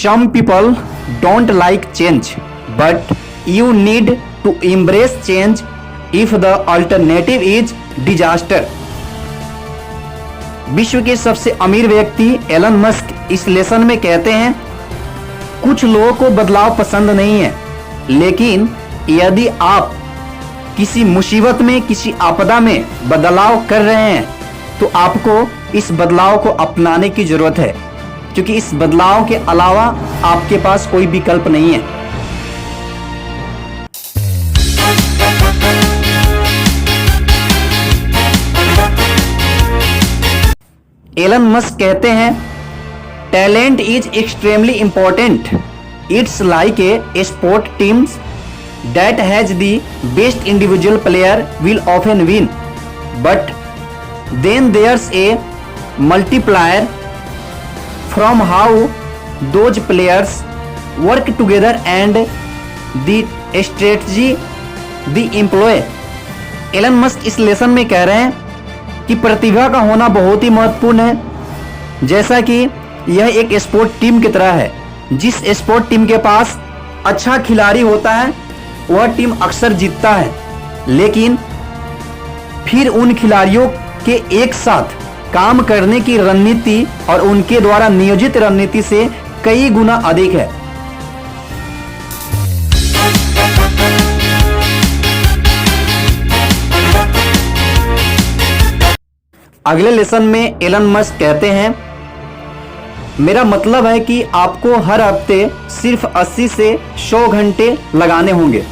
Some people don't like change, but you need to embrace change if the alternative is disaster. विश्व के सबसे अमीर व्यक्ति Elon Musk इस लेसन में कहते हैं, कुछ लोगों को बदलाव पसंद नहीं है, लेकिन यदि आप किसी मुसीबत में, किसी आपदा में बदलाव कर रहे हैं तो आपको इस बदलाव को अपनाने की जरूरत है, क्योंकि इस बदलाव के अलावा आपके पास कोई विकल्प नहीं है। एलन मस्क कहते हैं, talent is extremely important. It's like a sport teams that has the best individual player will often win, but then there's a multiplier from how those players work together and the strategy they employ। Elon Musk इस lesson में कह रहे हैं कि प्रतिभा का होना बहुत ही महत्वपूर्ण है। जैसा कि यह एक स्पोर्ट टीम की तरह है, जिस स्पोर्ट टीम के पास अच्छा खिलाड़ी होता है वह टीम अक्सर जीतता है, लेकिन फिर उन खिलाड़ियों के एक साथ काम करने की रणनीति और उनके द्वारा नियोजित रणनीति से कई गुना अधिक है। अगले लेसन में एलन मस्क कहते हैं, मेरा मतलब है कि आपको हर हफ्ते सिर्फ 80 से 100 घंटे लगाने होंगे।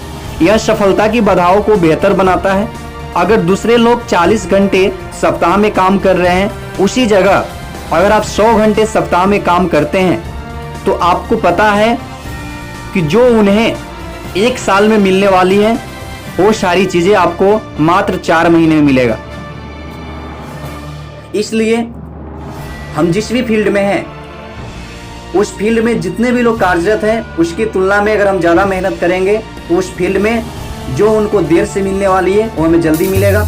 यह सफलता की बाधाओं को बेहतर बनाता है। अगर दूसरे लोग 40 घंटे सप्ताह में काम कर रहे हैं, उसी जगह अगर आप 100 घंटे सप्ताह में काम करते हैं तो आपको पता है कि जो उन्हें एक साल में मिलने वाली है वो सारी चीजें आपको मात्र 4 महीने में मिलेगा। इसलिए हम जिस भी फील्ड में हैं, उस फील्ड में जितने भी लोग कार्यरत हैं उसकी तुलना में अगर हम ज़्यादा मेहनत करेंगे तो उस फील्ड में जो उनको देर से मिलने वाली है वो हमें जल्दी मिलेगा।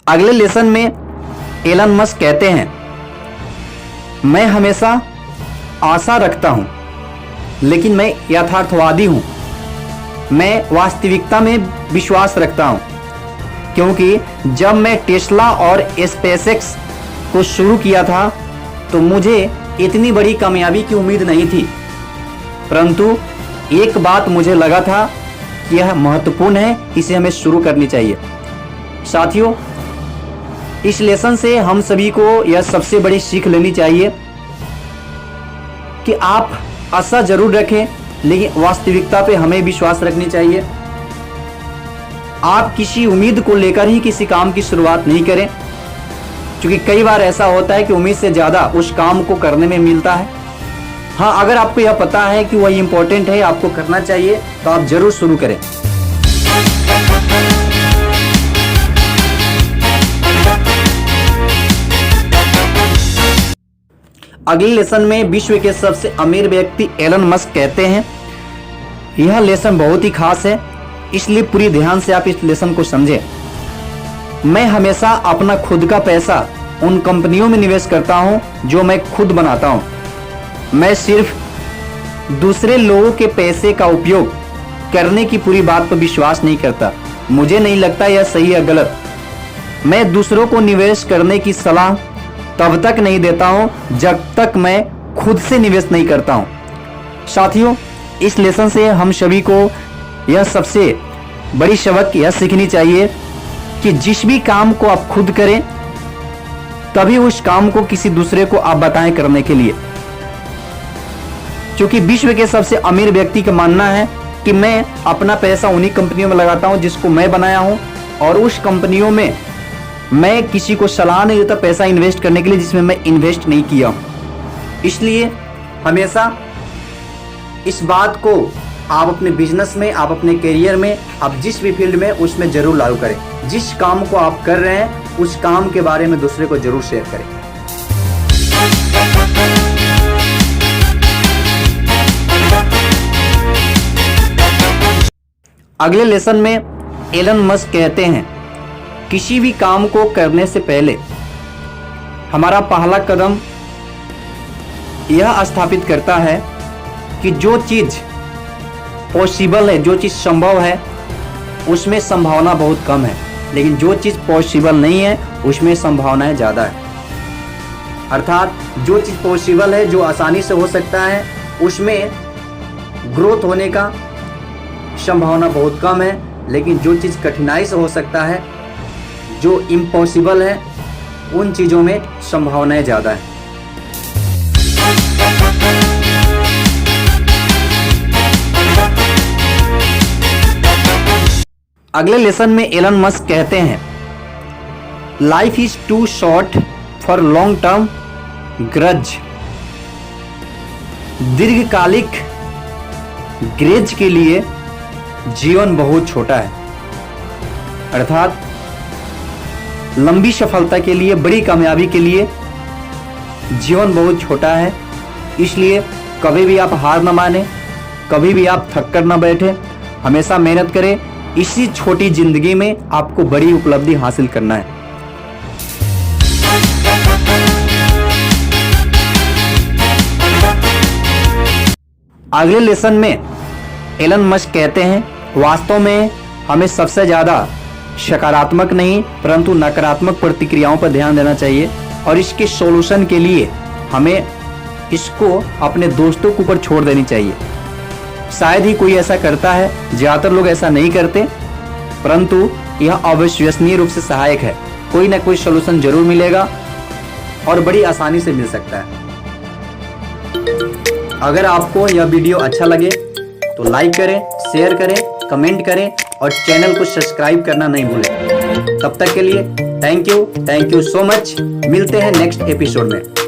अगले लेसन में एलन मस्क कहते हैं, मैं हमेशा आशा रखता हूं, लेकिन मैं यथार्थवादी हूं। मैं वास्तविकता में विश्वास रखता हूं, क्योंकि जब मैं टेस्ला और स्पेसएक्स को शुरू किया था तो मुझे इतनी बड़ी कामयाबी की उम्मीद नहीं थी, परंतु एक बात मुझे लगा था कि यह महत्वपूर्ण है, इसे हमें शुरू करनी चाहिए। साथियों, इस लेसन से हम सभी को यह सबसे बड़ी सीख लेनी चाहिए कि आप आशा जरूर रखें, लेकिन वास्तविकता पे हमें विश्वास रखनी चाहिए। आप किसी उम्मीद को लेकर ही किसी काम की शुरुआत नहीं करें, क्योंकि कई बार ऐसा होता है कि उम्मीद से ज़्यादा उस काम को करने में मिलता है। हाँ, अगर आपको यह पता है कि वह इम्पोर्टेंट है, आपको करना चाहिए, तो आप जरूर शुरू करें। अगले लेसन में विश्व के सबसे अमीर व्यक्ति एलन मस्क कहते हैं, यह लेसन बहुत ही खास है, इसलिए पूरी ध्यान से आप इस लेसन को समझें। मैं हमेशा अपना खुद का पैसा उन कंपनियों में निवेश करता हूं जो मैं खुद बनाता हूं। मैं सिर्फ दूसरे लोगों के पैसे का उपयोग करने की पूरी बात पर विश्वास नहीं करता। मुझे नहीं लगता यह सही है गलत। मैं दूसरों को निवेश करने की सलाह तब तक नहीं देता हूं जब तक मैं खुद से निवेश नहीं करता हूं। साथियों, इस लेसन से हम सभी को यह सबसे बड़ी सबक यह सीखनी चाहिए कि जिस भी काम को आप खुद करें, तभी उस काम को किसी दूसरे को आप बताएं करने के लिए। क्योंकि विश्व के सबसे अमीर व्यक्ति का मानना है कि मैं अपना पैसा उन्हीं कंपनियों में लगाता हूं जिसको मैं बनाया हूं, और उस कंपनियों में मैं किसी को सलाह नहीं देता पैसा इन्वेस्ट करने के लिए जिसमें मैं इन्वेस्ट नहीं किया हूं। इसलिए हमेशा इस बात को आप अपने बिजनेस में, आप अपने करियर में, आप जिस भी फील्ड में, उसमें जरूर लागू करें। जिस काम को आप कर रहे हैं उस काम के बारे में दूसरे को जरूर शेयर करें। अगले लेसन में एलन मस्क कहते हैं, किसी भी काम को करने से पहले हमारा पहला कदम यह स्थापित करता है कि जो चीज़ पॉसिबल है, जो चीज़ संभव है, उसमें संभावना बहुत कम है, लेकिन जो चीज़ पॉसिबल नहीं है उसमें संभावनाएं ज़्यादा है। अर्थात जो चीज़ पॉसिबल है, जो आसानी से हो सकता है, उसमें ग्रोथ होने का संभावना बहुत कम है, लेकिन जो चीज़ कठिनाई से हो सकता है, जो इम्पॉसिबल है, उन चीज़ों में संभावनाएं ज़्यादा है। अगले लेसन में एलन मस्क कहते हैं, life is too short for long term grudge. दीर्घकालिक ग्रेज के लिए जीवन बहुत छोटा है। अर्थात लंबी सफलता के लिए, बड़ी कामयाबी के लिए जीवन बहुत छोटा है। इसलिए कभी भी आप हार न माने, कभी भी आप थक कर न बैठे, हमेशा मेहनत करें। इसी छोटी जिंदगी में आपको बड़ी उपलब्धि हासिल करना है। अगले लेसन में एलन मस्क कहते हैं, वास्तव में हमें सबसे ज़्यादा सकारात्मक नहीं परंतु नकारात्मक प्रतिक्रियाओं पर ध्यान देना चाहिए, और इसके सॉल्यूशन के लिए हमें इसको अपने दोस्तों के ऊपर छोड़ देनी चाहिए। शायद ही कोई ऐसा करता है, ज़्यादातर लोग ऐसा नहीं करते, परंतु यह अविश्वसनीय रूप से सहायक है। कोई ना कोई सॉल्यूशन जरूर मिलेगा और बड़ी आसानी से मिल सकता है। अगर आपको यह वीडियो अच्छा लगे तो लाइक करें, शेयर करें, कमेंट करें और चैनल को सब्सक्राइब करना नहीं भूलें। तब तक के लिए थैंक यू सो मच। मिलते हैं नेक्स्ट एपिसोड में।